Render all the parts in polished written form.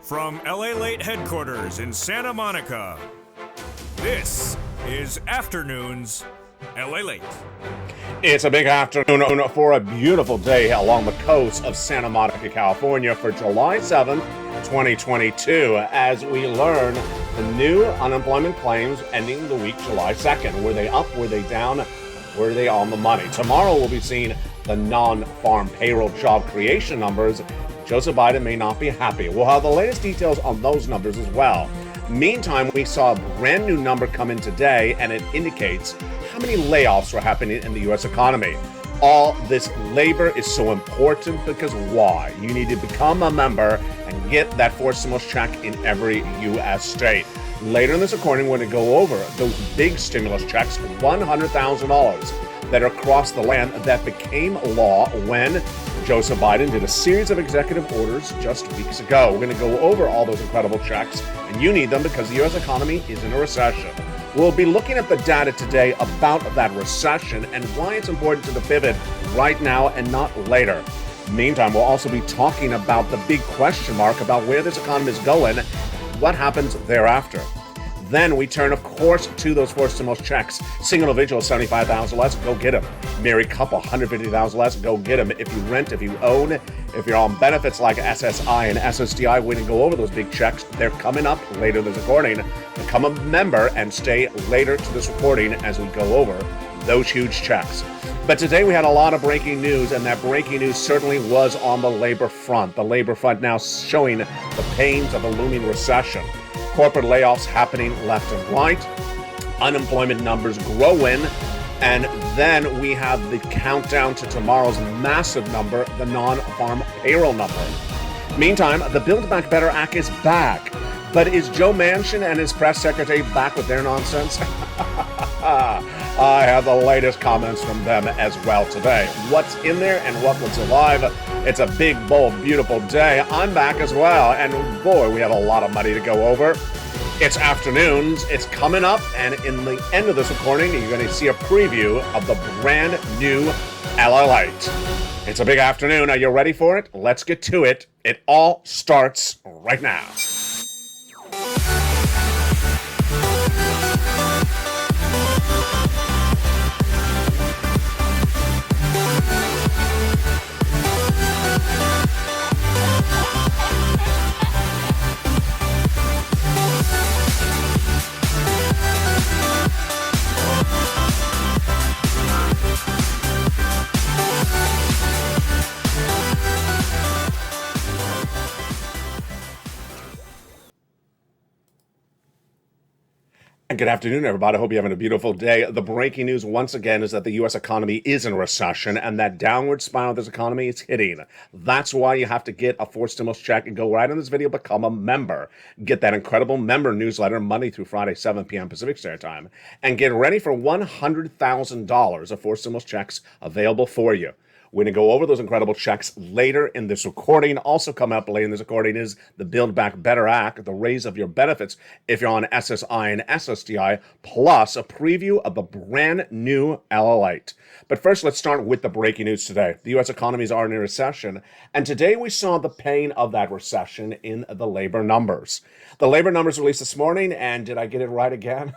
From LALATE headquarters in Santa Monica, this is Afternoons LALATE. It's a big afternoon for a beautiful day along the coast of Santa Monica, California for July 7th, 2022, as we learn the new unemployment claims ending the week July 2nd. Were they up? Were they down? Were they on the money? Tomorrow we'll be seeing the non-farm payroll job creation numbers. Joseph Biden may not be happy. We'll have the latest details on those numbers as well. Meantime, we saw a brand new number come in today, and it indicates how many layoffs were happening in the U.S. economy. All this labor is so important because why? You need to become a member and get that forced stimulus check in every U.S. state. Later in this recording, we're going to go over those big stimulus checks, $100,000 that are across the land that became law when Joseph Biden did a series of executive orders just weeks ago. We're going to go over all those incredible checks, and you need them because the U.S. economy is in a recession. We'll be looking at the data today about that recession and why it's important to the pivot right now and not later. Meantime, we'll also be talking about the big question mark about where this economy is going, what happens thereafter. Then we turn, of course, to those forced stimulus checks. Single individual, $75,000 less, go get them. Married couple, $150,000 less, go get them. If you rent, if you own, if you're on benefits like SSI and SSDI, we're going to go over those big checks. They're coming up later in this recording. Become a member and stay later to this recording as we go over those huge checks. But today we had a lot of breaking news, and that breaking news certainly was on the labor front. The labor front now showing the pains of a looming recession. Corporate layoffs happening left and right, unemployment numbers growing, and then we have the countdown to tomorrow's massive number, the non-farm payroll number. Meantime, the Build Back Better Act is back, but is Joe Manchin and his press secretary back with their nonsense? I have the latest comments from them as well today. What's in there and what was alive? It's a big, bold, beautiful day. I'm back as well, and boy, we have a lot of money to go over. It's afternoons, it's coming up, and in the end of this recording, you're going to see a preview of the brand new LALATE. It's a big afternoon. Are you ready for it? Let's get to it. It all starts right now. And good afternoon, everybody. I hope you're having a beautiful day. The breaking news once again is that the U.S. economy is in recession, and that downward spiral of this economy is hitting. That's why you have to get a forced stimulus check and go right in this video, become a member. Get that incredible member newsletter Monday through Friday, 7 p.m. Pacific Standard Time, and get ready for $100,000 of forced stimulus checks available for you. We're going to go over those incredible checks later in this recording. Also coming up later in this recording is the Build Back Better Act, the raise of your benefits if you're on SSI and SSDI, plus a preview of the brand new LALATE. But first, let's start with the breaking news today. The U.S. economies are in a recession, and today we saw the pain of that recession in the labor numbers. The labor numbers released this morning, and did I get it right again?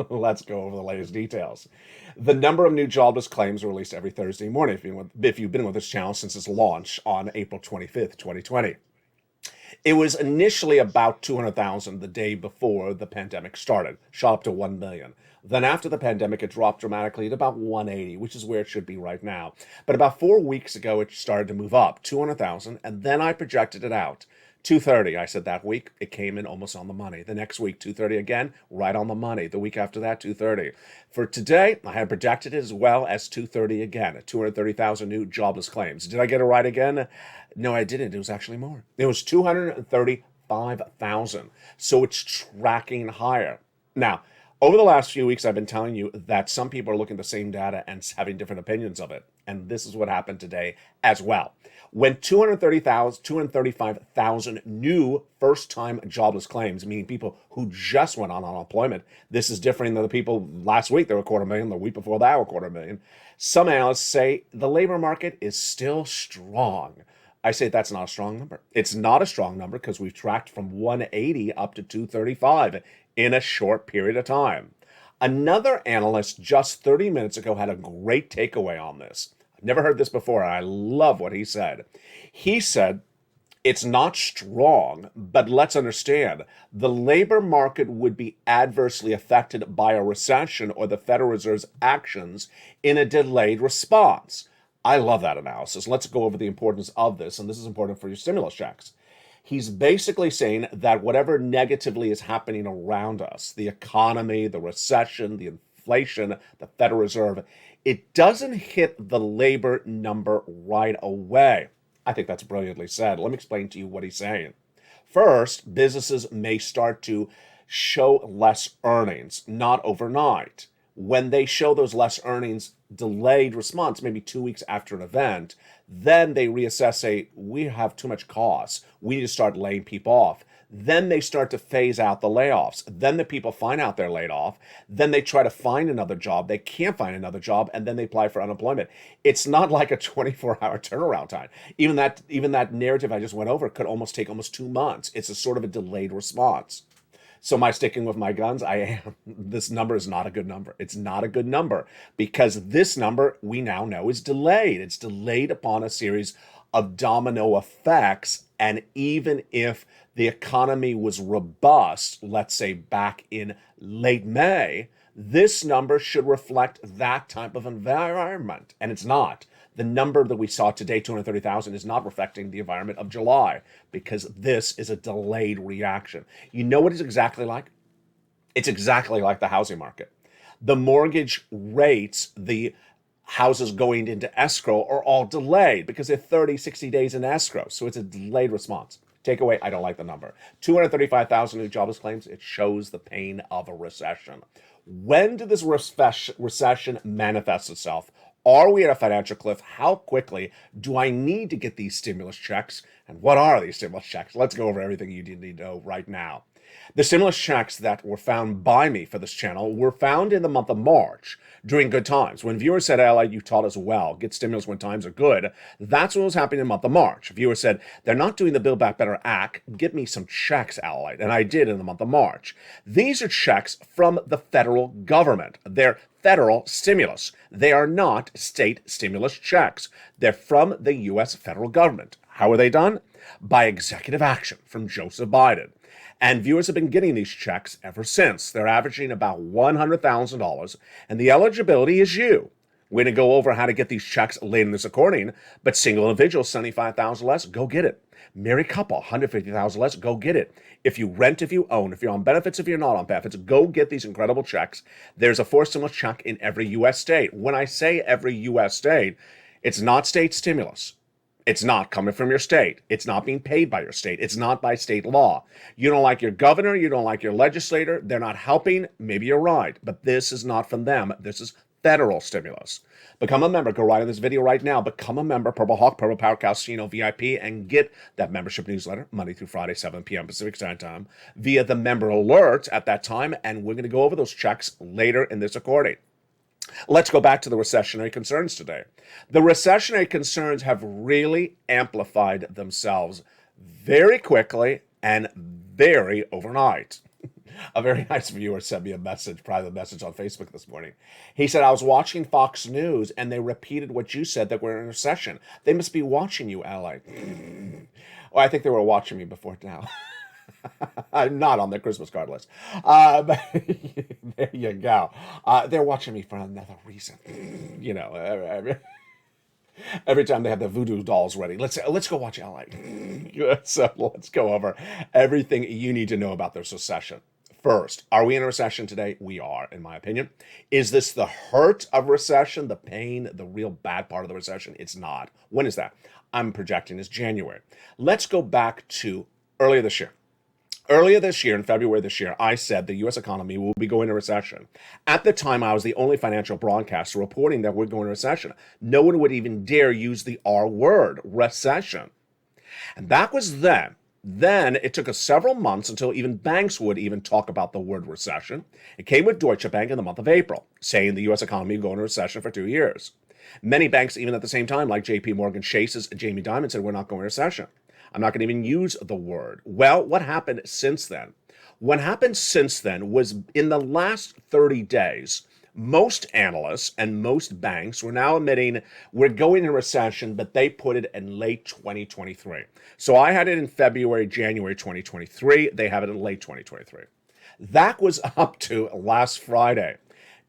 Let's go over the latest details. The number of new jobless claims are released every Thursday morning if you've been with this channel since its launch on April 25th, 2020. It was initially about 200,000 the day before the pandemic started, shot up to 1 million. Then after the pandemic, it dropped dramatically to about 180, which is where it should be right now. But about 4 weeks ago, it started to move up, 200,000, and then I projected it out. 230, I said that week, it came in almost on the money. The next week, 230 again, right on the money. The week after that, 230. For today, I had projected it as well as 230 again, 230,000 new jobless claims. Did I get it right again? No, I didn't. It was actually more. It was 235,000. So it's tracking higher. Now, over the last few weeks, I've been telling you that some people are looking at the same data and having different opinions of it. And this is what happened today as well. When 235,000 new first-time jobless claims, meaning people who just went on unemployment, this is different than the people last week, they were 250,000, the week before that were 250,000. Some analysts say the labor market is still strong. I say that's not a strong number. It's not a strong number because we've tracked from 180 up to 235 in a short period of time. Another analyst just 30 minutes ago had a great takeaway on this. I've never heard this before, and I love what he said. He said, it's not strong, but let's understand the labor market would be adversely affected by a recession or the Federal Reserve's actions in a delayed response. I love that analysis. Let's go over the importance of this, and this is important for your stimulus checks. He's basically saying that whatever negatively is happening around us, the economy, the recession, the inflation, the Federal Reserve, it doesn't hit the labor number right away. I think that's brilliantly said. Let me explain to you what he's saying. First, businesses may start to show less earnings, not overnight. When they show those less earnings, delayed response, maybe 2 weeks after an event, then they reassess, say, we have too much costs. We need to start laying people off. Then they start to phase out the layoffs. Then the people find out they're laid off. Then they try to find another job. They can't find another job, and then they apply for unemployment. It's not like a 24-hour turnaround time. Even that narrative I just went over could take 2 months. It's a sort of a delayed response. So am I sticking with my guns? I am. This number is not a good number. It's not a good number because this number we now know is delayed. It's delayed upon a series of domino effects. And even if the economy was robust, let's say back in late May, this number should reflect that type of environment. And it's not. The number that we saw today, 230,000, is not reflecting the environment of July because this is a delayed reaction. You know what it's exactly like? It's exactly like the housing market. The mortgage rates, the houses going into escrow are all delayed because they're 30, 60 days in escrow. So it's a delayed response. Takeaway, I don't like the number. 235,000 new jobless claims. It shows the pain of a recession. When did this recession manifest itself? Are we at a financial cliff? How quickly do I need to get these stimulus checks? And what are these stimulus checks? Let's go over everything you need to know right now. The stimulus checks that were found by me for this channel were found in the month of March during good times. When viewers said, Ally, you taught us well, get stimulus when times are good, that's what was happening in the month of March. Viewers said, they're not doing the Build Back Better Act, get me some checks, Ally. And I did in the month of March. These are checks from the federal government. They're federal stimulus. They are not state stimulus checks. They're from the U.S. federal government. How are they done? By executive action from Joseph Biden. And viewers have been getting these checks ever since. They're averaging about $100,000, and the eligibility is you. We're going to go over how to get these checks later in this recording, but single individuals, $75,000 less, go get it. Married couple, $150,000 less, go get it. If you rent, if you own, if you're on benefits, if you're not on benefits, go get these incredible checks. There's a forced stimulus check in every U.S. state. When I say every U.S. state, it's not state stimulus. It's not coming from your state. It's not being paid by your state. It's not by state law. You don't like your governor. You don't like your legislator. They're not helping. Maybe you're right, but this is not from them. This is federal stimulus. Become a member. Go right in this video right now. Become a member, Purple Hawk, Purple Power Casino VIP, and get that membership newsletter Monday through Friday, 7 p.m. Pacific Standard Time via the member alert at that time, and we're going to go over those checks later in this recording. Let's go back to the recessionary concerns today. The recessionary concerns have really amplified themselves very quickly and very overnight. A very nice viewer sent me a message, private message on Facebook this morning. He said, I was watching Fox News and they repeated what you said, that we're in a recession. They must be watching you, Ally. Well, I think they were watching me before now. I'm not on their Christmas card list. But there you go. They're watching me for another reason. You know, every time they have the voodoo dolls ready. Let's go watch Ally. So let's go over everything you need to know about this recession. First, are we in a recession today? We are, in my opinion. Is this the hurt of recession, the pain, the real bad part of the recession? It's not. When is that? I'm projecting is January. Let's go back to earlier this year. Earlier this year, in February this year, I said the U.S. economy will be going into recession. At the time, I was the only financial broadcaster reporting that we're going into recession. No one would even dare use the R word, recession. And that was then. Then it took us several months until even banks would even talk about the word recession. It came with Deutsche Bank in the month of April, saying the U.S. economy would go into recession for 2 years. Many banks, even at the same time, like JP Morgan Chase's Jamie Dimon said, we're not going to recession. I'm not going to even use the word. Well, what happened since then? What happened since then was in the last 30 days, most analysts and most banks were now admitting we're going into recession, but they put it in late 2023. So I had it in February, January 2023. They have it in late 2023. That was up to last Friday.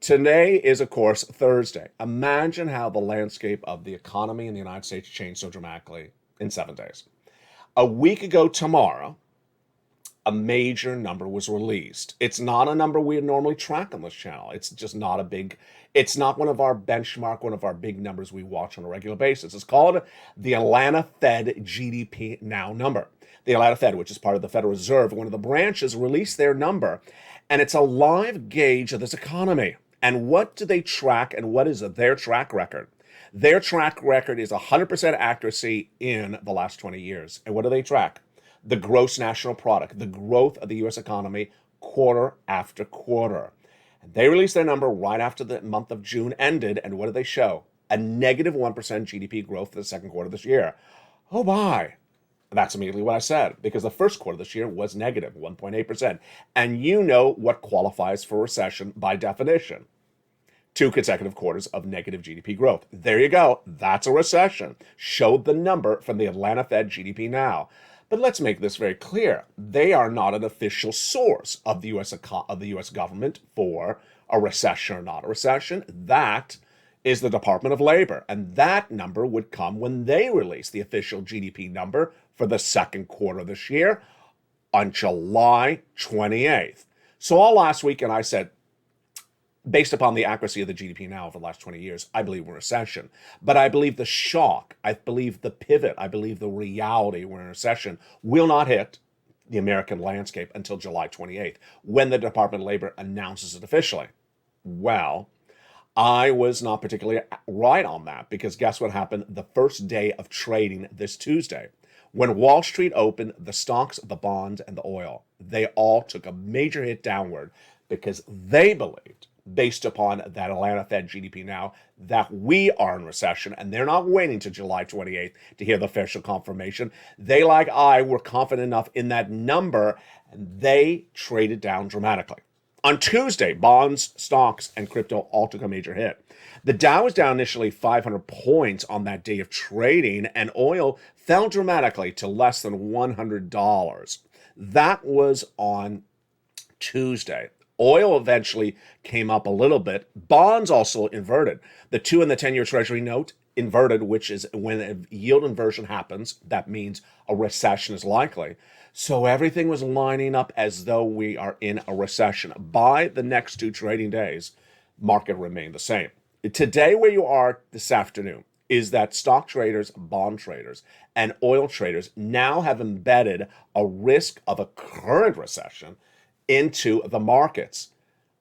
Today is, of course, Thursday. Imagine how the landscape of the economy in the United States changed so dramatically in 7 days. A week ago tomorrow, a major number was released. It's not a number we normally track on this channel. It's just not it's not one of our benchmark, one of our big numbers we watch on a regular basis. It's called the Atlanta Fed GDP Now number. The Atlanta Fed, which is part of the Federal Reserve, one of the branches, released their number, and it's a live gauge of this economy. And what do they track, and what is their track record? Their track record is 100% accuracy in the last 20 years. And what do they track? The gross national product, the growth of the U.S. economy quarter after quarter. And they released their number right after the month of June ended, and what did they show? A negative 1% GDP growth for the second quarter of this year. Oh my. That's immediately what I said, because the first quarter of this year was negative 1.8%. And you know what qualifies for recession by definition. 2 consecutive quarters of negative GDP growth. There you go. That's a recession. Showed the number from the Atlanta Fed GDP Now. But let's make this very clear. They are not an official source of the U.S. government for a recession or not a recession. That is the Department of Labor. And that number would come when they release the official GDP number for the second quarter of this year on July 28th. So all last week, and I said, based upon the accuracy of the GDP Now over the last 20 years, I believe we're in recession. But I believe the shock, I believe the pivot, I believe the reality we're in recession will not hit the American landscape until July 28th, when the Department of Labor announces it officially. Well, I was not particularly right on that, because guess what happened the first day of trading this Tuesday? When Wall Street opened, the stocks, the bonds, and the oil, they all took a major hit downward because they believed, based upon that Atlanta Fed GDP Now, that we are in recession, and they're not waiting to July 28th to hear the official confirmation. They, like I, were confident enough in that number, and they traded down dramatically. On Tuesday, bonds, stocks, and crypto all took a major hit. The Dow was down initially 500 points on that day of trading, and oil fell dramatically to less than $100. That was on Tuesday. Oil eventually came up a little bit. Bonds also inverted. The 2 and the 10-year Treasury note inverted, which is when a yield inversion happens, that means a recession is likely. So everything was lining up as though we are in a recession. By the next 2 trading days, market remained the same. Today, where you are this afternoon, is that stock traders, bond traders, and oil traders now have embedded a risk of a current recession into the markets.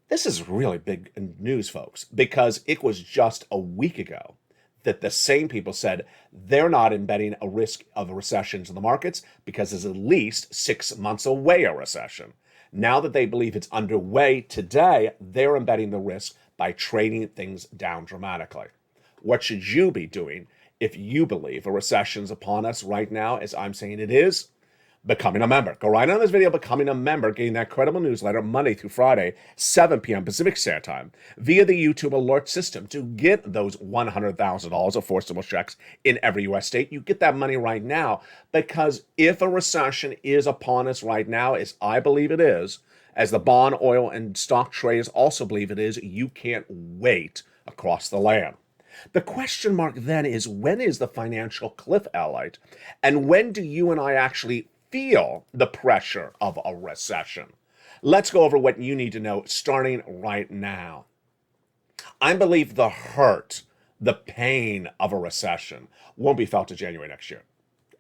This is really big news, folks, because it was just a week ago that the same people said they're not embedding a risk of a recession to the markets because it's at least 6 months away a recession. Now that they believe it's underway today, they're embedding the risk by trading things down dramatically. What should you be doing if you believe a recession's upon us right now, as I'm saying it is? Becoming a member. Go right on this video, becoming a member, getting that credible newsletter Monday through Friday, 7 p.m. Pacific Standard Time, via the YouTube alert system to get those $100,000 of forcible checks in every U.S. state. You get that money right now, because if a recession is upon us right now, as I believe it is, as the bond, oil, and stock traders also believe it is, you can't wait across the land. The question mark then is, when is the financial cliff, LALATE? And when do you and I actually feel the pressure of a recession? Let's go over what you need to know starting right now. I believe the hurt, the pain of a recession won't be felt to January next year.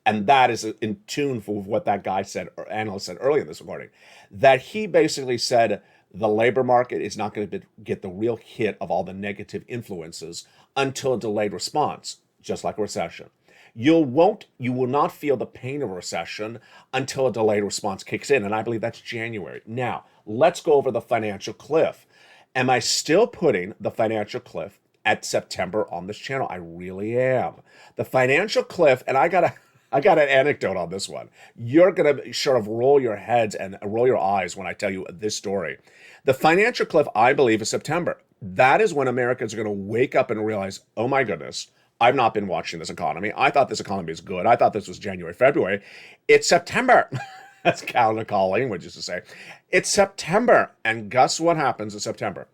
And that is in tune with what that guy said, or analyst said earlier this morning, that he basically said the labor market is not going to get the real hit of all the negative influences until a delayed response, just like a recession. You will not feel the pain of a recession until a delayed response kicks in, and I believe that's January. Now, let's go over the financial cliff. Am I still putting the financial cliff at September on this channel. I really am. The financial cliff, and I got an anecdote on this one. You're gonna sort of roll your heads and roll your eyes when I tell you this story. The financial cliff, I believe, is September. That is when Americans are going to wake up and realize, oh my goodness, I've not been watching this economy. I thought this economy was good. I thought this was January, February. It's September. That's calendar call language used to say. It's September. And guess what happens in September?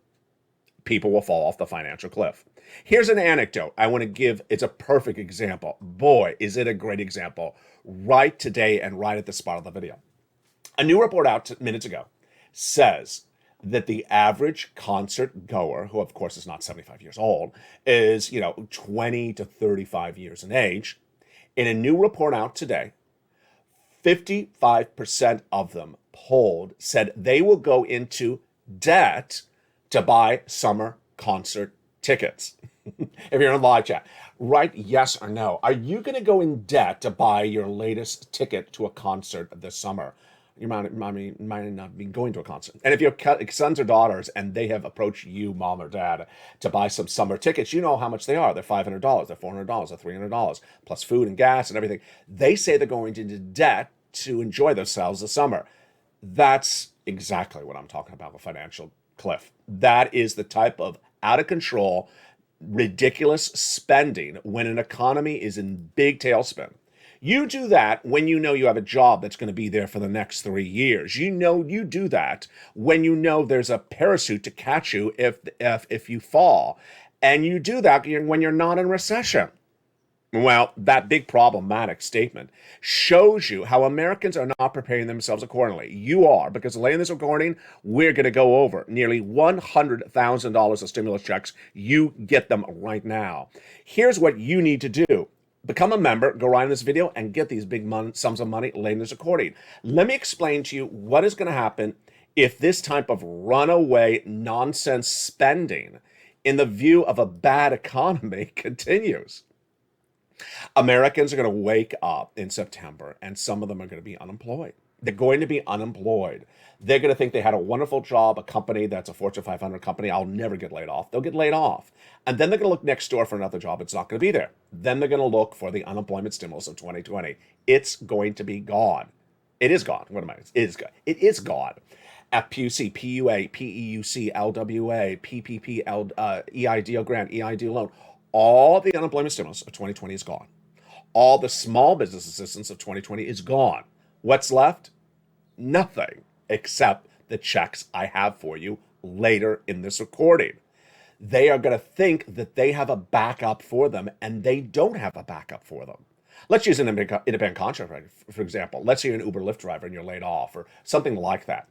People will fall off the financial cliff. Here's an anecdote I want to give. It's a perfect example. Boy, is it a great example. Right today and right at the spot of the video. A new report out minutes ago says that the average concert goer, who of course is not 75 years old, is, 20 to 35 years in age. In a new report out today, 55% of them polled said they will go into debt to buy summer concert tickets. If you're in live chat, write yes or no. Are you going to go in debt to buy your latest ticket to a concert this summer? You might not be going to a concert. And if you have sons or daughters and they have approached you, mom or dad, to buy some summer tickets, you know how much they are. They're $500, they're $400, they're $300, plus food and gas and everything. They say they're going into debt to enjoy themselves this summer. That's exactly what I'm talking about, the financial cliff. That is the type of out of control, ridiculous spending when an economy is in big tailspin. You do that when you know you have a job that's going to be there for the next 3 years. You do that when you know there's a parachute to catch you if you fall. And you do that when you're not in recession. Well, that big problematic statement shows you how Americans are not preparing themselves accordingly. You are, because later in this recording, we're going to go over nearly $100,000 of stimulus checks. You get them right now. Here's what you need to do. Become a member, go right in this video, and get these big sums of money later in this recording. Let me explain to you what is going to happen if this type of runaway nonsense spending in the view of a bad economy continues. Americans are going to wake up in September, and some of them are going to be unemployed. They're going to be unemployed. They're going to think they had a wonderful job, a company that's a Fortune 500 company. I'll never get laid off. They'll get laid off. And then they're going to look next door for another job. It's not going to be there. Then they're going to look for the unemployment stimulus of 2020. It's going to be gone. It is gone. What am I? It is gone. It is gone. FPUC, PUA, PEUC, LWA, PPP, EIDL grant, EIDL loan. All the unemployment stimulus of 2020 is gone. All the small business assistance of 2020 is gone. What's left? Nothing except the checks I have for you later in this recording. They are going to think that they have a backup for them, and they don't have a backup for them. Let's use an independent contractor, for example. Let's say you're an Uber Lyft driver and you're laid off or something like that.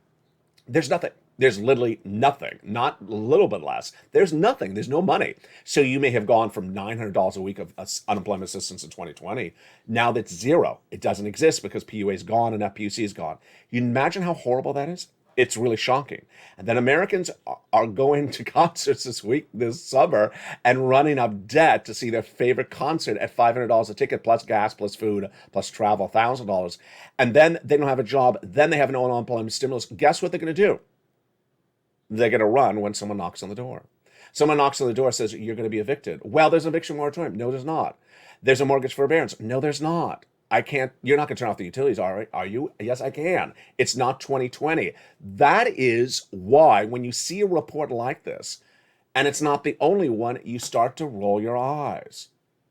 There's nothing. There's literally nothing, not a little bit less. There's nothing. There's no money. So you may have gone from $900 a week of unemployment assistance in 2020. Now that's zero. It doesn't exist because PUA is gone and FPUC is gone. You imagine how horrible that is? It's really shocking. And then Americans are going to concerts this summer and running up debt to see their favorite concert at $500 a ticket, plus gas, plus food, plus travel, $1,000. And then they don't have a job. Then they have no unemployment stimulus. Guess what they're going to do? They're going to run when someone knocks on the door. Someone knocks on the door, says, you're going to be evicted. Well, there's an eviction moratorium. No, there's not. There's a mortgage forbearance. No, there's not. I can't, you're not going to turn off the utilities, are you? Yes, I can. It's not 2020. That is why when you see a report like this, and it's not the only one, you start to roll your eyes.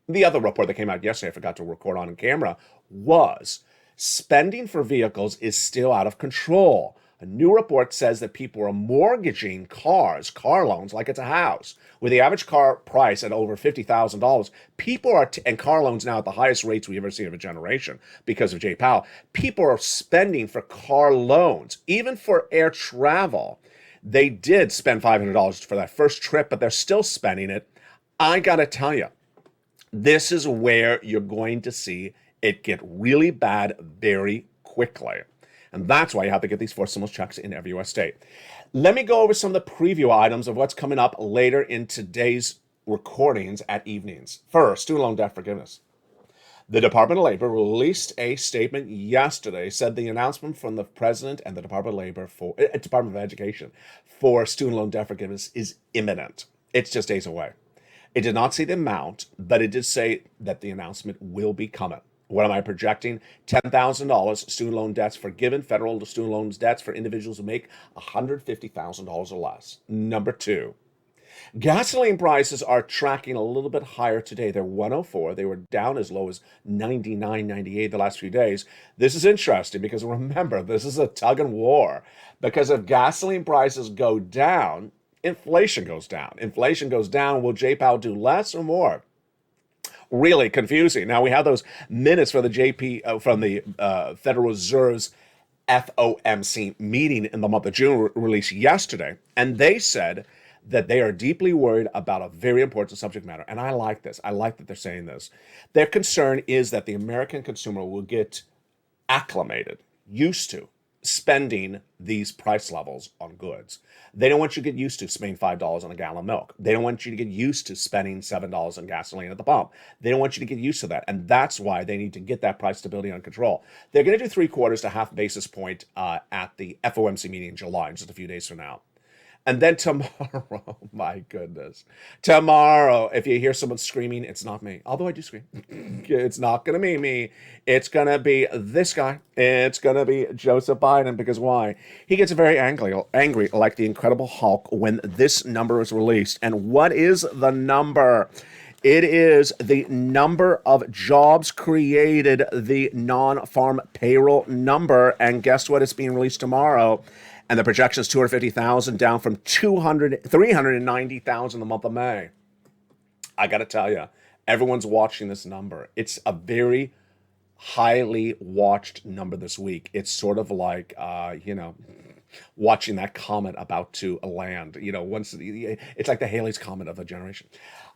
The other report that came out yesterday, I forgot to record on camera, was spending for vehicles is still out of control. A new report says that people are mortgaging cars, car loans, like it's a house. With the average car price at over $50,000, people are, and car loans now at the highest rates we've ever seen of a generation because of Jay Powell, people are spending for car loans, even for air travel. They did spend $500 for that first trip, but they're still spending it. I got to tell you, this is where you're going to see it get really bad very quickly. And that's why you have to get these forced stimulus checks in every U.S. state. Let me go over some of the preview items of what's coming up later in today's recordings at evenings. First, student loan debt forgiveness. The Department of Labor released a statement yesterday, said the announcement from the President and the Department of Labor Department of Education for student loan debt forgiveness is imminent. It's just days away. It did not say the amount, but it did say that the announcement will be coming. What am I projecting? $10,000 student loan debts forgiven, federal student loans debts for individuals who make $150,000 or less. Number two, gasoline prices are tracking a little bit higher today. They're 104. They were down as low as 99, 98 the last few days. This is interesting because remember, this is a tug and war. Because if gasoline prices go down, inflation goes down. Inflation goes down. Will J Powell do less or more? Really confusing. Now we have those minutes for the from the Federal Reserve's FOMC meeting in the month of June released yesterday, and they said that they are deeply worried about a very important subject matter. And I like this. I like that they're saying this. Their concern is that the American consumer will get acclimated, used to spending these price levels on goods. They don't want you to get used to spending $5 on a gallon of milk. They don't want you to get used to spending $7 on gasoline at the pump. They don't want you to get used to that. And that's why they need to get that price stability under control. They're going to do 3/4 to half basis point at the FOMC meeting in July, just a few days from now. And then tomorrow, my goodness, tomorrow, if you hear someone screaming, it's not me. Although I do scream. It's not going to be me. It's going to be this guy. It's going to be Joseph Biden. Because why? He gets very angry like the Incredible Hulk when this number is released. And what is the number? It is the number of jobs created, the non-farm payroll number. And guess what? It's being released tomorrow. And the projection is 250,000, down from 390,000 the month of May. I got to tell you, everyone's watching this number. It's a very highly watched number this week. It's sort of like, watching that comet about to land. It's like the Halley's Comet of a generation.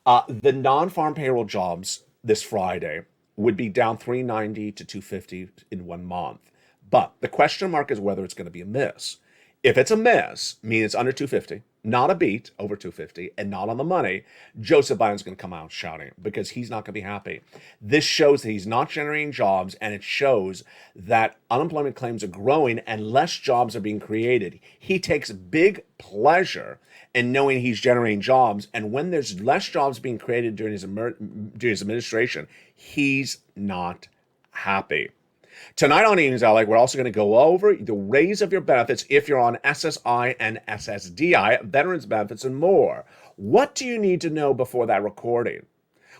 The non-farm payroll jobs this Friday would be down 390 to 250 in 1 month. But the question mark is whether it's going to be a miss. If it's a miss, meaning it's under 250, not a beat over 250, and not on the money, Joseph Biden's going to come out shouting because he's not going to be happy. This shows that he's not generating jobs, and it shows that unemployment claims are growing and less jobs are being created. He takes big pleasure in knowing he's generating jobs, and when there's less jobs being created during his administration, he's not happy. Tonight on Evenings LA, we're also going to go over the raise of your benefits if you're on SSI and SSDI, veterans benefits, and more. What do you need to know before that recording?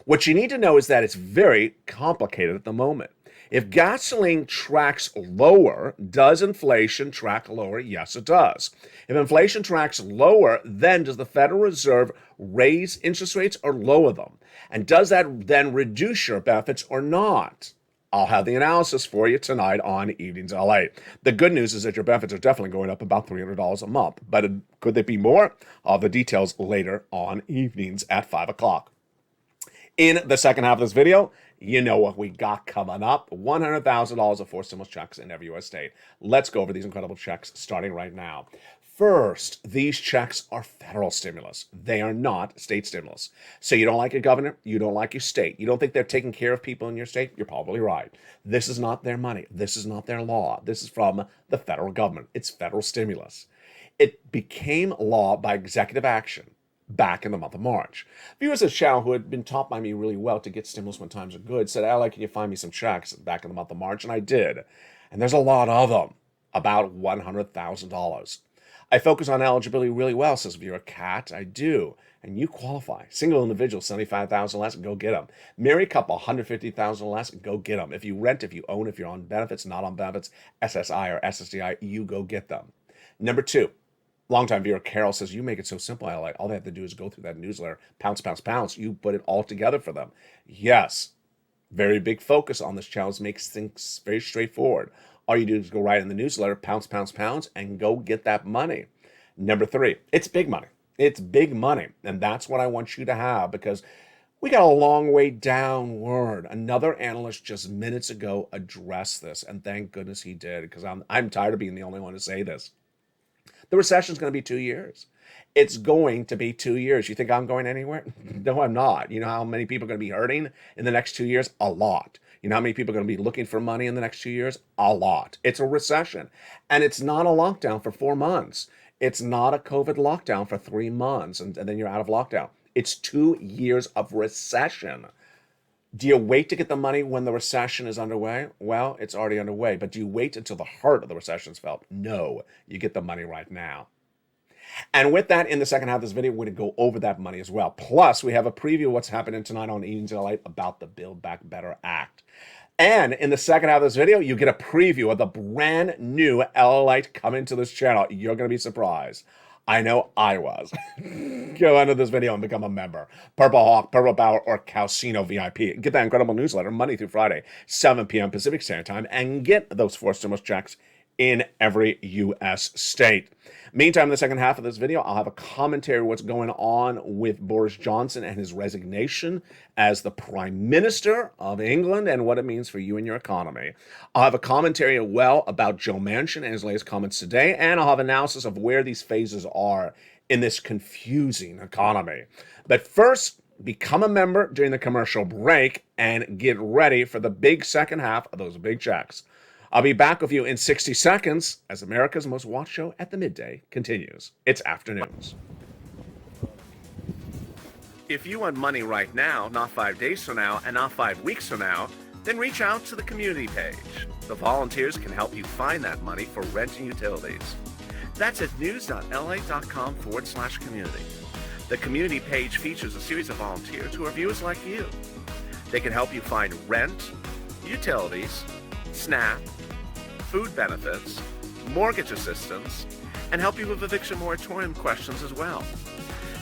What you need to know is that it's very complicated at the moment. If gasoline tracks lower, does inflation track lower? Yes, it does. If inflation tracks lower, then does the Federal Reserve raise interest rates or lower them? And does that then reduce your benefits or not? I'll have the analysis for you tonight on Evenings LA. The good news is that your benefits are definitely going up about $300 a month. But could there be more? All the details later on Evenings at 5 o'clock. In the second half of this video, you know what we got coming up. $100,000 of 4 stimulus checks in every U.S. state. Let's go over these incredible checks starting right now. First, these checks are federal stimulus. They are not state stimulus. So you don't like your governor, you don't like your state, you don't think they're taking care of people in your state, you're probably right. This is not their money. This is not their law. This is from the federal government. It's federal stimulus. It became law by executive action back in the month of March. Viewers of the channel who had been taught by me really well to get stimulus when times are good said, "Ally, can you find me some checks?" back in the month of March, and I did. And there's a lot of them, about $100,000. I focus on eligibility really well, says if you're a cat, I do. And you qualify. Single individual, 75,000 less, go get them. Married couple, 150,000 less, go get them. If you rent, if you own, if you're on benefits, not on benefits, SSI or SSDI, you go get them. Number 2, longtime viewer Carol says, you make it so simple, I like. All they have to do is go through that newsletter, pounce, pounce, pounce. You put it all together for them. Yes, very big focus on this channel makes things very straightforward. All you do is go right in the newsletter, pounce, pounce, pounce, and go get that money. Number 3, it's big money. It's big money. And that's what I want you to have because we got a long way downward. Another analyst just minutes ago addressed this, and thank goodness he did because I'm tired of being the only one to say this. The recession is going to be 2 years. It's going to be 2 years. You think I'm going anywhere? No, I'm not. You know how many people are going to be hurting in the next 2 years? A lot. You know how many people are going to be looking for money in the next 2 years? A lot. It's a recession. And it's not a lockdown for 4 months. It's not a COVID lockdown for 3 months and then you're out of lockdown. It's 2 years of recession. Do you wait to get the money when the recession is underway? Well, it's already underway. But do you wait until the heart of the recession is felt? No, you get the money right now. And with that, in the second half of this video, we're going to go over that money as well. Plus, we have a preview of what's happening tonight on Evenings LA about the Build Back Better Act. And in the second half of this video, you get a preview of the brand new LALATE coming to this channel. You're going to be surprised. I know I was. Go under this video and become a member. Purple Hawk, Purple Power, or Calcino VIP. Get that incredible newsletter Monday through Friday, 7 p.m. Pacific Standard Time, and get those 4 stimulus checks in every U.S. state. Meantime, in the second half of this video, I'll have a commentary of what's going on with Boris Johnson and his resignation as the Prime Minister of England and what it means for you and your economy. I'll have a commentary as well about Joe Manchin and his latest comments today, and I'll have analysis of where these phases are in this confusing economy. But first, become a member during the commercial break and get ready for the big second half of those big checks. I'll be back with you in 60 seconds as America's most watched show at the midday continues. It's Afternoons. If you want money right now, not 5 days from now, and not 5 weeks from now, then reach out to the community page. The volunteers can help you find that money for rent and utilities. That's at news.la.com/community. The community page features a series of volunteers who are viewers like you. They can help you find rent, utilities, SNAP, food benefits, mortgage assistance, and help you with eviction moratorium questions as well.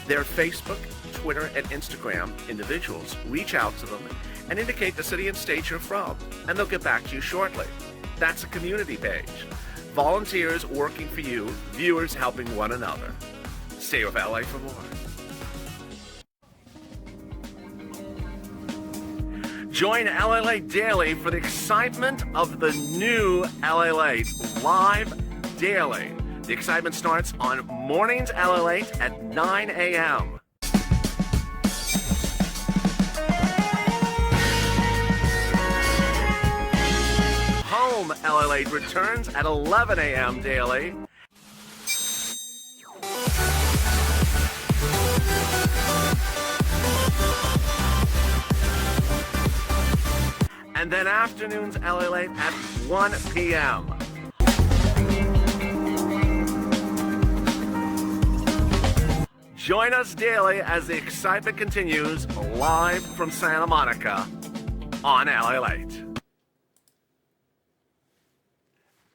Their Facebook, Twitter, and Instagram individuals reach out to them and indicate the city and state you're from, and they'll get back to you shortly. That's a community page. Volunteers working for you, viewers helping one another. Stay with LA for more. Join LALATE Daily for the excitement of the new LALATE live daily. The excitement starts on mornings LALATE at 9 a.m. Home LALATE returns at 11 a.m. daily. And then afternoons LALATE at 1 p.m. Join us daily as the excitement continues live from Santa Monica on LALATE.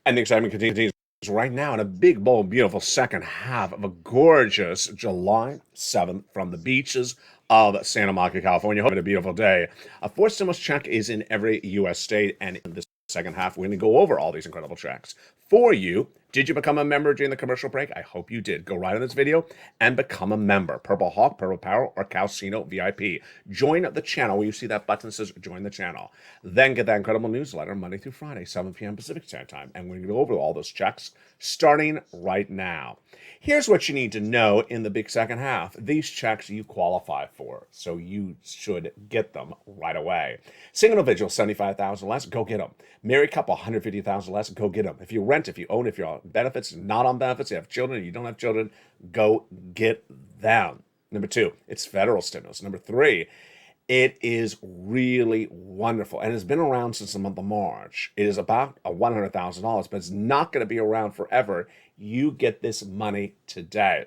And the excitement continues right now in a big, bold, beautiful second half of a gorgeous July 7th from the beaches of Santa Monica, California. Hope it's a beautiful day. A 4 stimulus check is in every U.S. state, and in this second half, we're going to go over all these incredible checks for you. Did you become a member during the commercial break? I hope you did. Go right on this video and become a member. Purple Hawk, Purple Power, or Calcino VIP. Join the channel where you see that button that says join the channel. Then get that incredible newsletter Monday through Friday, 7 p.m. Pacific Standard Time. And we're going to go over all those checks starting right now. Here's what you need to know in the big second half. These checks you qualify for, so you should get them right away. Single individual, $75,000 less, go get them. Married couple, $150,000 less, go get them. If you rent, if you own, if you're on benefits, not on benefits, you have children, you don't have children, go get them. Number 2, it's federal stimulus. Number 3, it is really wonderful, and it's been around since the month of March. It is about $100,000, but it's not going to be around forever. You get this money today.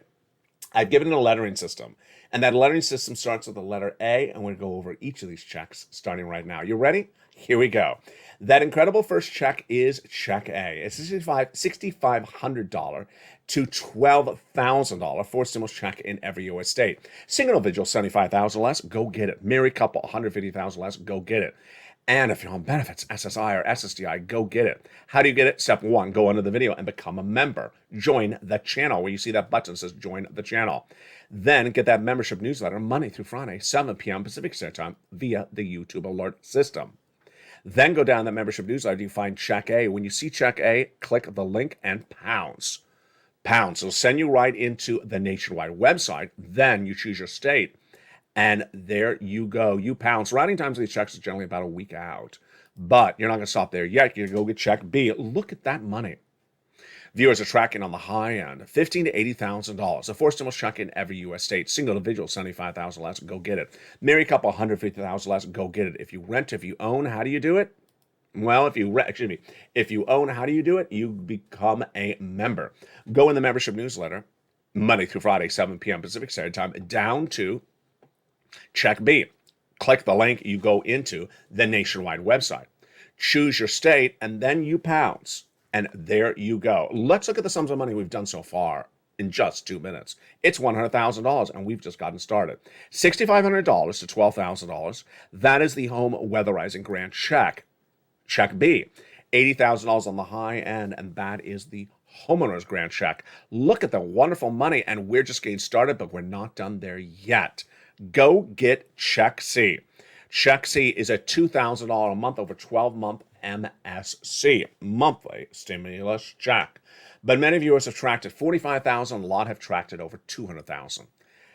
I've given it a lettering system, and that lettering system starts with the letter A, and we're going to go over each of these checks starting right now. You ready? Here we go. That incredible first check is Check A. It's $6,500 to $12,000 for stimulus check in every U.S. state. Single individual, $75,000 less, go get it. Married couple, $150,000 less, go get it. And if you're on benefits, SSI or SSDI, go get it. How do you get it? Step 1, go under the video and become a member. Join the channel where you see that button that says join the channel. Then get that membership newsletter Monday through Friday, 7 p.m. Pacific Standard Time via the YouTube alert system. Then go down that membership newsletter, you find Check A. When you see Check A, click the link and pounce. Pounce. It'll send you right into the nationwide website. Then you choose your state. And there you go. You pounce. Writing times of these checks is generally about a week out. But you're not going to stop there yet. You're going to go get Check B. Look at that money. Viewers are tracking on the high end, $15,000 to $80,000. A four stimulus check in every U.S. state. Single individual, $75,000 less, go get it. Married couple, $150,000 less, go get it. If you rent, if you own, how do you do it? Well, if you own, how do you do it? You become a member. Go in the membership newsletter, Monday through Friday, 7 p.m. Pacific Standard Time, down to Check B. Click the link, you go into the nationwide website. Choose your state, and then you pounce. And there you go. Let's look at the sums of money we've done so far in just 2 minutes. It's $100,000, and we've just gotten started. $6,500 to $12,000. That is the home weatherizing grant check. Check B, $80,000 on the high end, and that is the homeowner's grant check. Look at the wonderful money, and we're just getting started, but we're not done there yet. Go get Check C. Check C is a $2,000 a month over 12-month MSC, monthly stimulus check. But many viewers have tracked it $45,000, a lot have tracked it over $200,000.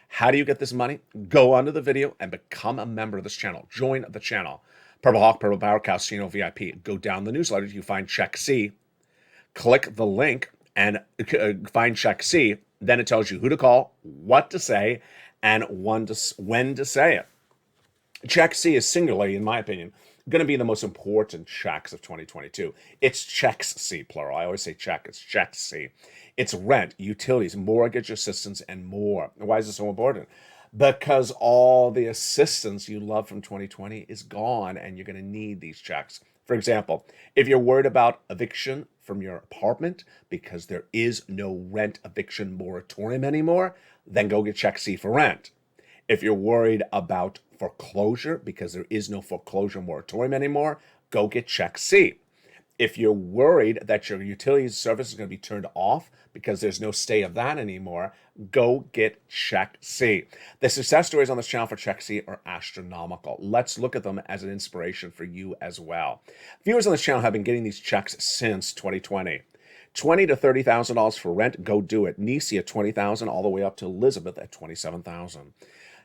How do you get this money? Go under the video and become a member of this channel. Join the channel. Purple Hawk, Purple Power, Casino VIP. Go down the newsletter. You find Check C. Click the link and find Check C. Then it tells you who to call, what to say, and when to say it. Check C is singularly, in my opinion, going to be the most important checks of 2022. It's Checks C, plural. I always say check. It's Checks C. It's rent, utilities, mortgage assistance, and more. Why is it so important? Because all the assistance you love from 2020 is gone, and you're going to need these checks. For example, if you're worried about eviction from your apartment because there is no rent eviction moratorium anymore, then go get Check C for rent. If you're worried about foreclosure because there is no foreclosure moratorium anymore, go get Check C. If you're worried that your utility service is going to be turned off because there's no stay of that anymore, go get Check C. The success stories on this channel for Check C are astronomical. Let's look at them as an inspiration for you as well. Viewers on this channel have been getting these checks since 2020. $20,000 to $30,000 for rent, go do it. Nisi at $20,000 all the way up to Elizabeth at $27,000.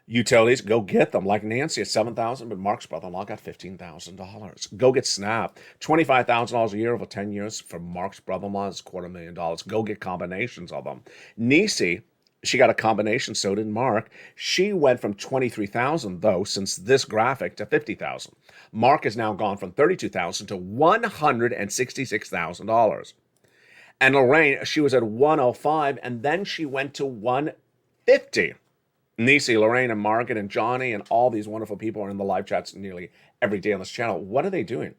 Utilities, go get them. Like Nancy at $7,000, but Mark's brother-in-law got $15,000. Go get SNAP. $25,000 a year over 10 years for Mark's brother-in-law is $250,000. Go get combinations of them. Nisi, she got a combination, so did Mark. She went from $23,000, though, since this graphic, to $50,000. Mark has now gone from $32,000 to $166,000. And Lorraine, she was at $105,000, and then she went to $150,000. Nisi, Lorraine, and Margaret, and Johnny, and all these wonderful people are in the live chats nearly every day on this channel. What are they doing?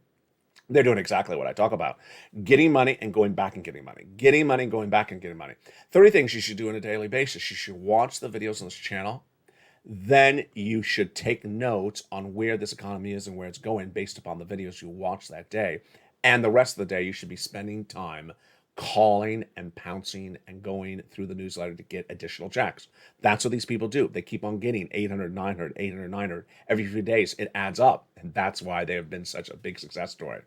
They're doing exactly what I talk about. Getting money and going back and getting money. Getting money and going back and getting money. 30 things you should do on a daily basis. You should watch the videos on this channel. Then you should take notes on where this economy is and where it's going based upon the videos you watch that day. And the rest of the day, you should be spending time calling and pouncing and going through the newsletter to get additional checks. That's what these people do. They keep on getting 800, 900, 800, 900 every few days. It adds up, and that's why they have been such a big success story.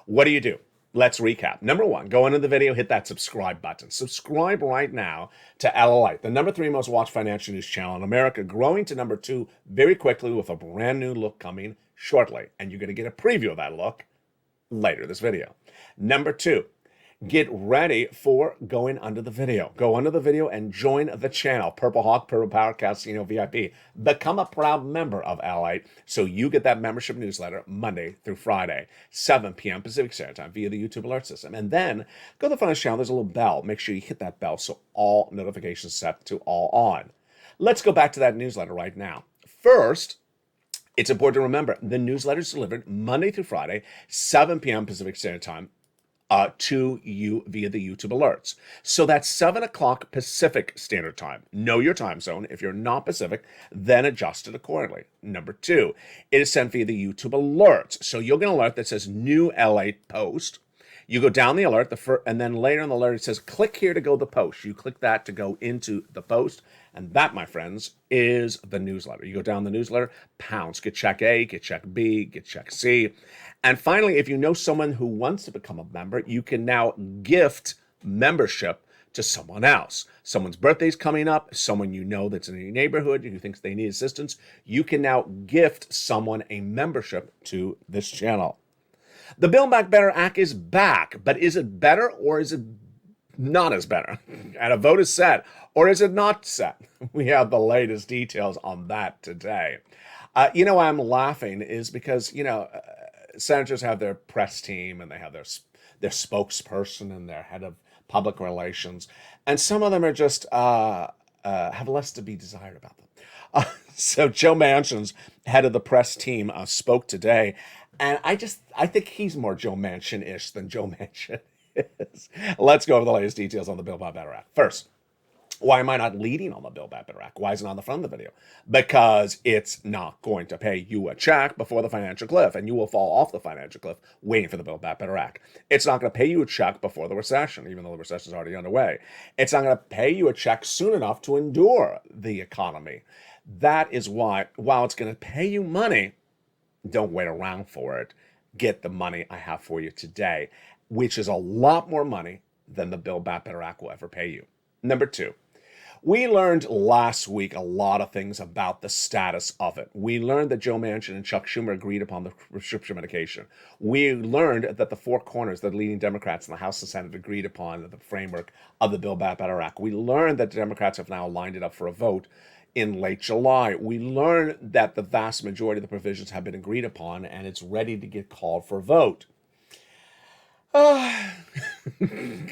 What do you do? Let's recap. Number one, go into the video, hit that subscribe button. Subscribe right now to LALATE, the number 3 most watched financial news channel in America, growing to number 2 very quickly with a brand new look coming shortly. And you're going to get a preview of that look later this video. Number 2, get ready for going under the video. Go under the video and join the channel. Purple Hawk, Purple Power, Casino VIP. Become a proud member of LALATE so you get that membership newsletter Monday through Friday, 7 p.m. Pacific Standard Time via the YouTube alert system. And then go to the front of the channel. There's a little bell. Make sure you hit that bell so all notifications set to all on. Let's go back to that newsletter right now. First, it's important to remember the newsletter is delivered Monday through Friday, 7 p.m. Pacific Standard Time. To you via the YouTube alerts. So that's 7 o'clock Pacific Standard Time. Know your time zone. If you're not Pacific, then adjust it accordingly. Number 2, it is sent via the YouTube alerts. So you'll get an alert that says new LALATE post. You go down the alert, and then later in the alert, it says, click here to go to the post. You click that to go into the post. And that, my friends, is the newsletter. You go down the newsletter, pounce, get check A, get check B, get check C. And finally, if you know someone who wants to become a member, you can now gift membership to someone else. Someone's birthday's coming up, someone you know that's in your neighborhood who thinks they need assistance. You can now gift someone a membership to this channel. The Build Back Better Act is back, but is it better or is it not as better. And a vote is set, or is it not set? We have the latest details on that today. Why I'm laughing is because, senators have their press team and they have their spokesperson and their head of public relations. And some of them are just have less to be desired about them. So Joe Manchin's head of the press team spoke today. And I think he's more Joe Manchin-ish than Joe Manchin is. Let's go over the latest details on the Build Back Better Act. First, why am I not leading on the Build Back Better Act? Why isn't it on the front of the video? Because it's not going to pay you a check before the financial cliff, and you will fall off the financial cliff waiting for the Build Back Better Act. It's not going to pay you a check before the recession, even though the recession is already underway. It's not going to pay you a check soon enough to endure the economy. That is why, while it's going to pay you money, don't wait around for it. Get the money I have for you today, which is a lot more money than the Build Back Better Act will ever pay you. Number two, we learned last week a lot of things about the status of it. We learned that Joe Manchin and Chuck Schumer agreed upon the prescription medication. We learned that the four corners, the leading Democrats in the House and Senate, agreed upon the framework of the Build Back Better Act. We learned that the Democrats have now lined it up for a vote in late July. We learned that the vast majority of the provisions have been agreed upon and it's ready to get called for a vote.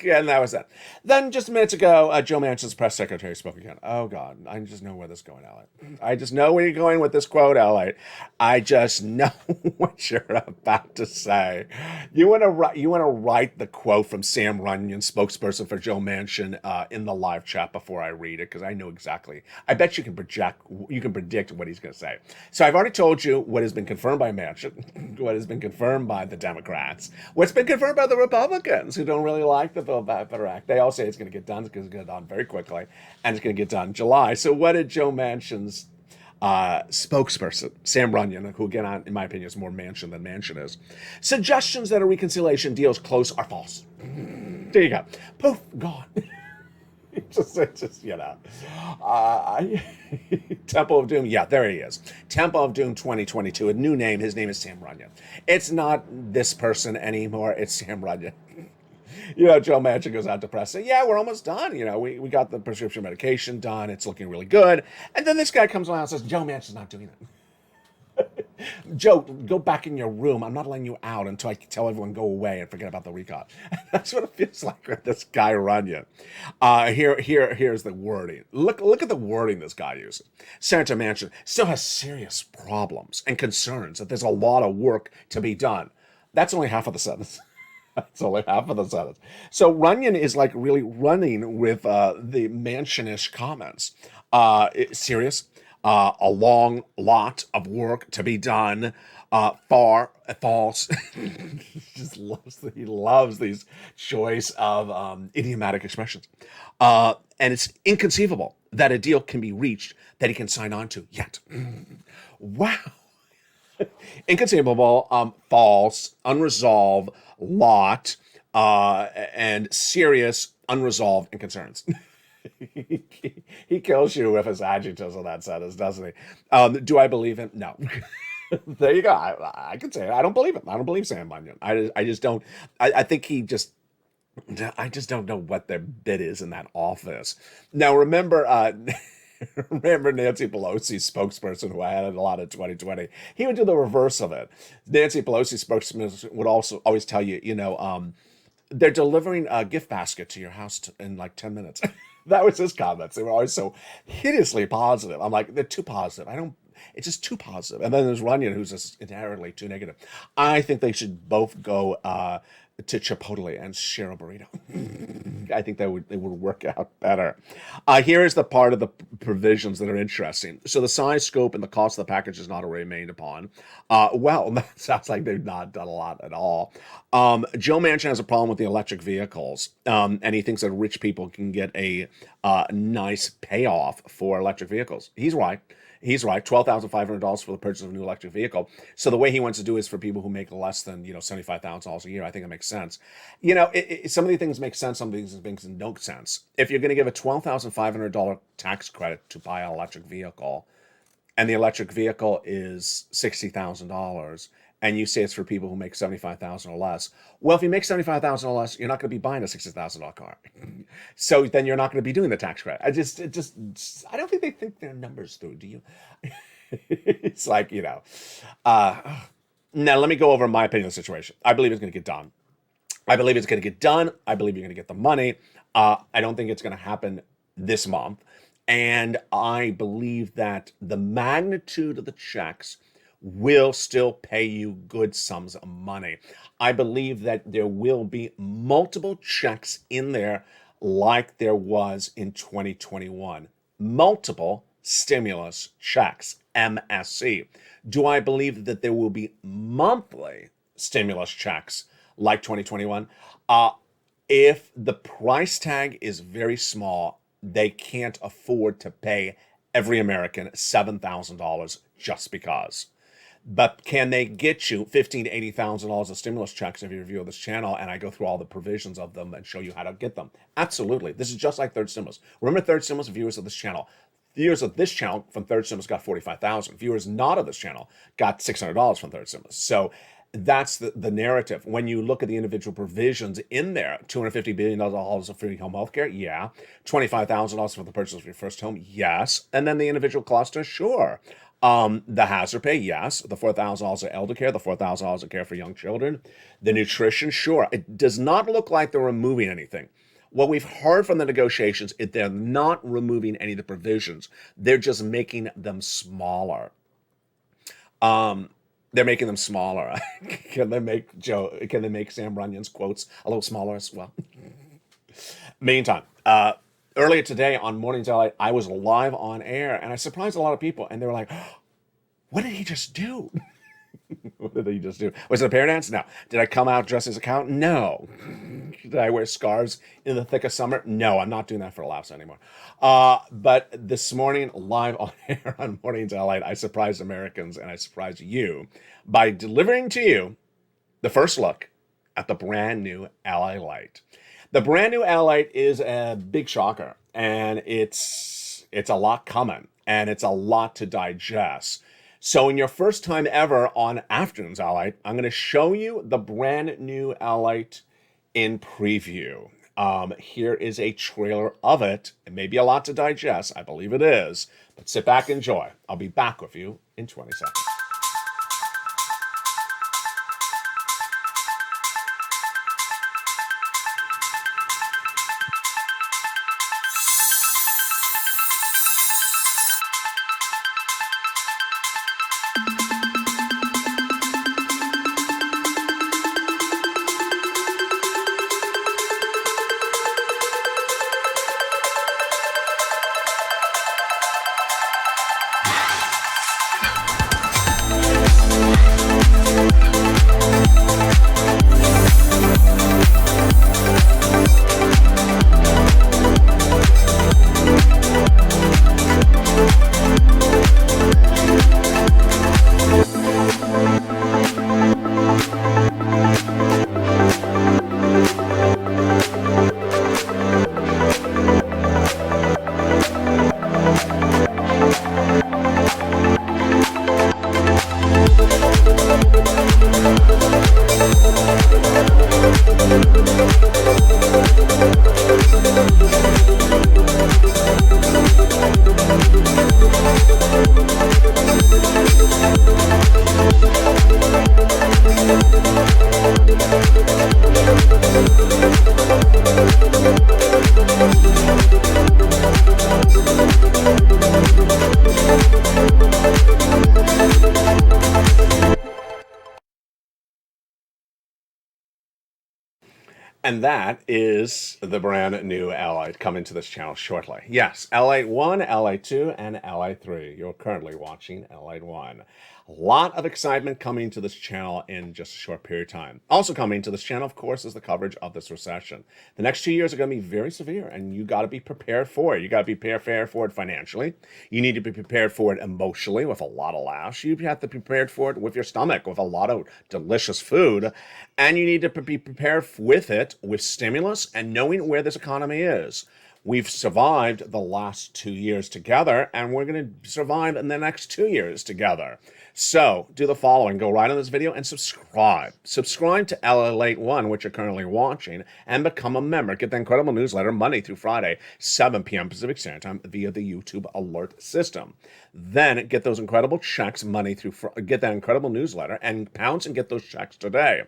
And that was that. Then just minutes ago, Joe Manchin's press secretary spoke again. Oh God, I just know where this is going, LA. I just know where you're going with this quote, LA. I just know what you're about to say. You want to write the quote from Sam Runyon, spokesperson for Joe Manchin, in the live chat before I read it, because I know exactly. I bet you can predict what he's going to say. So I've already told you what has been confirmed by Manchin, what has been confirmed by the Democrats, what's been confirmed by the Republicans, who don't really like the Build Back Better Act. They all say it's going to get done, it's going to get done very quickly, and it's going to get done in July. So what did Joe Manchin's spokesperson, Sam Runyon, who again, in my opinion, is more Manchin than Manchin is, suggestions that a reconciliation deal is close are false. There you go. Poof, gone. Temple of Doom. Yeah, there he is. Temple of Doom 2022. A new name. His name is Sam Runyon. It's not this person anymore. It's Sam Runyon. Joe Manchin goes out to press saying, yeah, we're almost done. We got the prescription medication done. It's looking really good. And then this guy comes along and says, Joe Manchin's not doing it. Joe, go back in your room. I'm not letting you out until I tell everyone go away and forget about the recall. That's what it feels like with this guy Runyon. Here's the wording. Look at the wording this guy uses. Senator Manchin still has serious problems and concerns that there's a lot of work to be done. That's only half of the sentence. That's only half of the sentence. So Runyon is like really running with the Manchin-ish comments. Serious. A long lot of work to be done. False. He loves these choice of idiomatic expressions. And it's inconceivable that a deal can be reached that he can sign on to yet. Wow. Inconceivable, false, unresolved, lot, and serious, unresolved, and concerns. He kills you with his adjectives on that sentence, doesn't he? Do I believe him? No. There you go. I can say it. I don't believe him. I don't believe Sam Runyon. I just don't. I think he just. I just don't know what their bid is in that office. Now remember Nancy Pelosi's spokesperson, who I had a lot of 2020. He would do the reverse of it. Nancy Pelosi's spokesman would also always tell you, they're delivering a gift basket to your house in like 10 minutes. That was his comments. They were always so hideously positive. I'm like, they're too positive. It's just too positive. And then there's Runyon, who's just inherently too negative. I think they should both go to Chipotle and share a burrito. I think it would work out better. Here is the part of the provisions that are interesting. So the size, scope, and the cost of the package is not remained upon. Well, that sounds like they've not done a lot at all. Joe Manchin has a problem with the electric vehicles, and he thinks that rich people can get a nice payoff for electric vehicles. He's right. $12,500 for the purchase of a new electric vehicle. So the way he wants to do is for people who make less than $75,000 a year. I think it makes sense. Some of these things make sense. Some of these things don't make sense. If you're going to give a $12,500 tax credit to buy an electric vehicle, and the electric vehicle is $60,000, and you say it's for people who make 75,000 or less. Well, if you make 75,000 or less, you're not going to be buying a $60,000 car. So then you're not going to be doing the tax credit. I don't think they think their numbers through. Do you? It's like, now let me go over my opinion of the situation. I believe it's going to get done. I believe it's going to get done. I believe you're going to get the money. I don't think it's going to happen this month. And I believe that the magnitude of the checks will still pay you good sums of money. I believe that there will be multiple checks in there like there was in 2021. Multiple stimulus checks, MSC. Do I believe that there will be monthly stimulus checks like 2021? If the price tag is very small, they can't afford to pay every American $7,000 just because. But can they get you $15,000 to $80,000 of stimulus checks if you review this channel and I go through all the provisions of them and show you how to get them? Absolutely. This is just like third stimulus. Remember, third stimulus viewers of this channel. Viewers of this channel from third stimulus got $45,000. Viewers not of this channel got $600 from third stimulus. So that's the narrative. When you look at the individual provisions in there, $250 billion of free home health care, yeah. $25,000 for the purchase of your first home, yes. And then the individual cluster, sure. The hazard pay, yes. The $4,000 of elder care, the $4,000 of care for young children. The nutrition, sure. It does not look like they're removing anything. What we've heard from the negotiations is they're not removing any of the provisions. They're just making them smaller. They're making them smaller. Can they make Sam Runyon's quotes a little smaller as well? Meantime, earlier today on Mornings LA, I was live on air, and I surprised a lot of people, and they were like, what did he just do? What did he just do? Was it a pair dance? No. Did I come out dressed as a cow? No. Did I wear scarves in the thick of summer? No, I'm not doing that for laughs anymore. But this morning, live on air on Mornings LA, I surprised Americans and I surprised you by delivering to you the first look at the brand new LALATE. The brand new LALATE is a big shocker, and it's a lot coming, and it's a lot to digest. So in your first time ever on Afternoons LALATE, I'm going to show you the brand new LALATE in preview. Here is a trailer of it. It may be a lot to digest. I believe it is. But sit back and enjoy. I'll be back with you in 20 seconds. And that is the brand new LALATE coming to this channel shortly. Yes, LALATE 1, LALATE 2, and LALATE 3. You're currently watching LALATE 1. A lot of excitement coming to this channel in just a short period of time. Also coming to this channel, of course, is the coverage of this recession. The next 2 years are going to be very severe, and you got to be prepared for it. You got to be prepared for it financially. You need to be prepared for it emotionally with a lot of laughs. You have to be prepared for it with your stomach with a lot of delicious food. And you need to be prepared with it with stimulus and knowing where this economy is. We've survived the last 2 years together, and we're going to survive in the next 2 years together. So do the following. Go right on this video and subscribe. Subscribe to LALATE 1, which you're currently watching, and become a member. Get the incredible newsletter Monday through Friday, 7 p.m. Pacific Standard Time via the YouTube alert system. Then get those incredible checks get that incredible newsletter and pounce and get those checks today.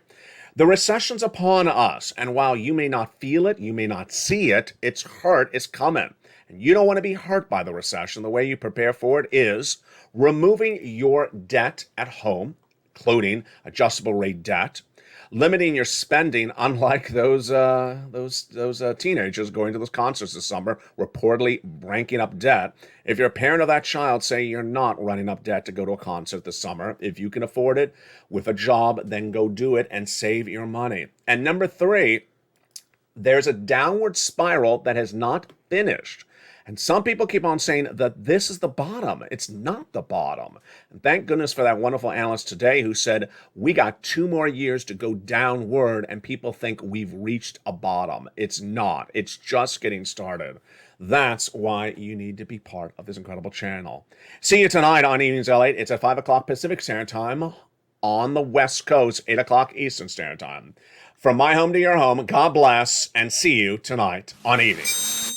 The recession's upon us, and while you may not feel it, you may not see it, its hurt is coming. And you don't want to be hurt by the recession. The way you prepare for it is removing your debt at home, including adjustable rate debt, limiting your spending, unlike those teenagers going to those concerts this summer, reportedly ranking up debt. If you're a parent of that child, say you're not running up debt to go to a concert this summer. If you can afford it with a job, then go do it and save your money. And number 3, there's a downward spiral that has not finished. And some people keep on saying that this is the bottom. It's not the bottom. And thank goodness for that wonderful analyst today who said, we got 2 more years to go downward, and people think we've reached a bottom. It's not. It's just getting started. That's why you need to be part of this incredible channel. See you tonight on Evenings LA. It's at 5 o'clock Pacific Standard Time on the West Coast, 8 o'clock Eastern Standard Time. From my home to your home, God bless, and see you tonight on Evenings.